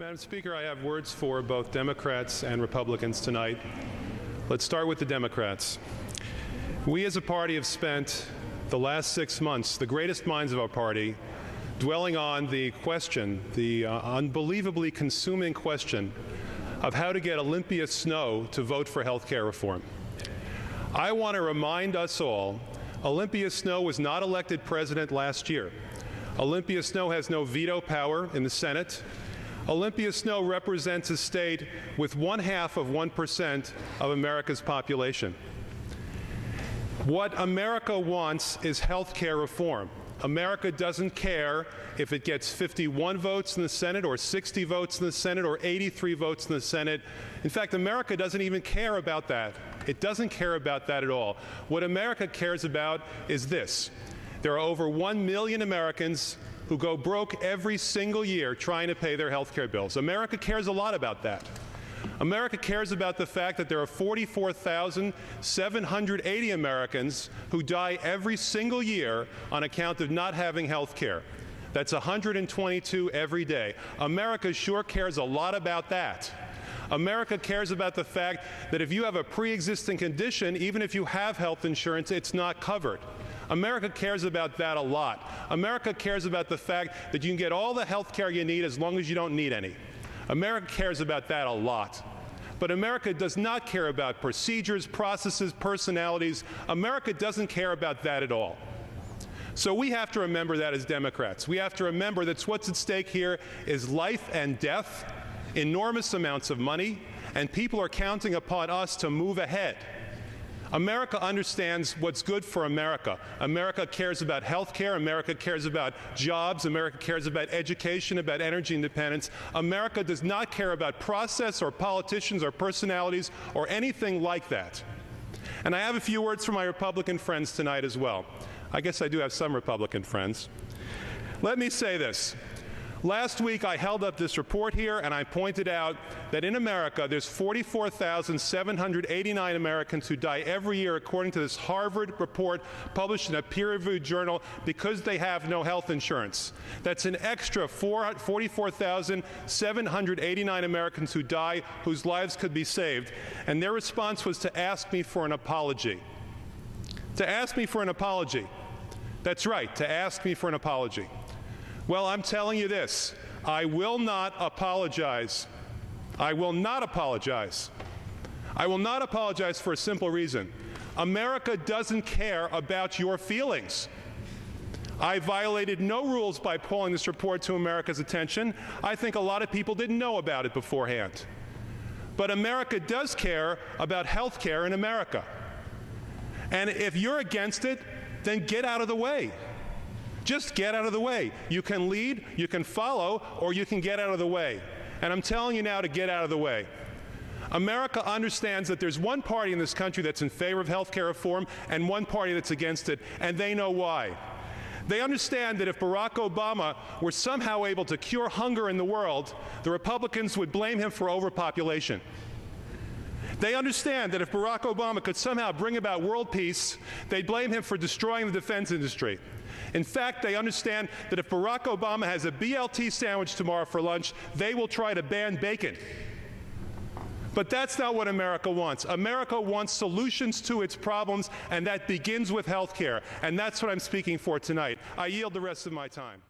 Madam Speaker, I have words for both Democrats and Republicans tonight. Let's start with the Democrats. We as a party have spent the last 6 months, the greatest minds of our party, dwelling on the question, the unbelievably consuming question of how to get Olympia Snowe to vote for health care reform. I want to remind us all, Olympia Snowe was not elected president last year. Olympia Snowe has no veto power in the Senate. Olympia Snowe represents a state with 0.5% of America's population. What America wants is health care reform. America doesn't care if it gets 51 votes in the Senate or 60 votes in the Senate or 83 votes in the Senate. In fact, America doesn't even care about that. It doesn't care about that at all. What America cares about is this. There are over 1 million Americans who go broke every single year trying to pay their health care bills. America cares a lot about that. America cares about the fact that there are 44,780 Americans who die every single year on account of not having health care. That's 122 every day. America sure cares a lot about that. America cares about the fact that if you have a pre-existing condition, even if you have health insurance, it's not covered. America cares about that a lot. America cares about the fact that you can get all the health care you need as long as you don't need any. America cares about that a lot. But America does not care about procedures, processes, personalities. America doesn't care about that at all. So we have to remember that as Democrats. We have to remember that what's at stake here is life and death, enormous amounts of money, and people are counting upon us to move ahead. America understands what's good for America. America cares about health care. America cares about jobs. America cares about education, about energy independence. America does not care about process or politicians or personalities or anything like that. And I have a few words for my Republican friends tonight as well. I guess I do have some Republican friends. Let me say this. Last week, I held up this report here, and I pointed out that in America, there's 44,789 Americans who die every year, according to this Harvard report published in a peer-reviewed journal, because they have no health insurance. That's an extra 44,789 Americans who die, whose lives could be saved. And their response was to ask me for an apology. To ask me for an apology. That's right, to ask me for an apology. Well, I'm telling you this, I will not apologize. I will not apologize. I will not apologize for a simple reason. America doesn't care about your feelings. I violated no rules by pulling this report to America's attention. I think a lot of people didn't know about it beforehand. But America does care about health care in America. And if you're against it, then get out of the way. Just get out of the way. You can lead, you can follow, or you can get out of the way. And I'm telling you now to get out of the way. America understands that there's one party in this country that's in favor of health care reform and one party that's against it, and they know why. They understand that if Barack Obama were somehow able to cure hunger in the world, the Republicans would blame him for overpopulation. They understand that if Barack Obama could somehow bring about world peace, they'd blame him for destroying the defense industry. In fact, they understand that if Barack Obama has a BLT sandwich tomorrow for lunch, they will try to ban bacon. But that's not what America wants. America wants solutions to its problems, and that begins with health care. And that's what I'm speaking for tonight. I yield the rest of my time.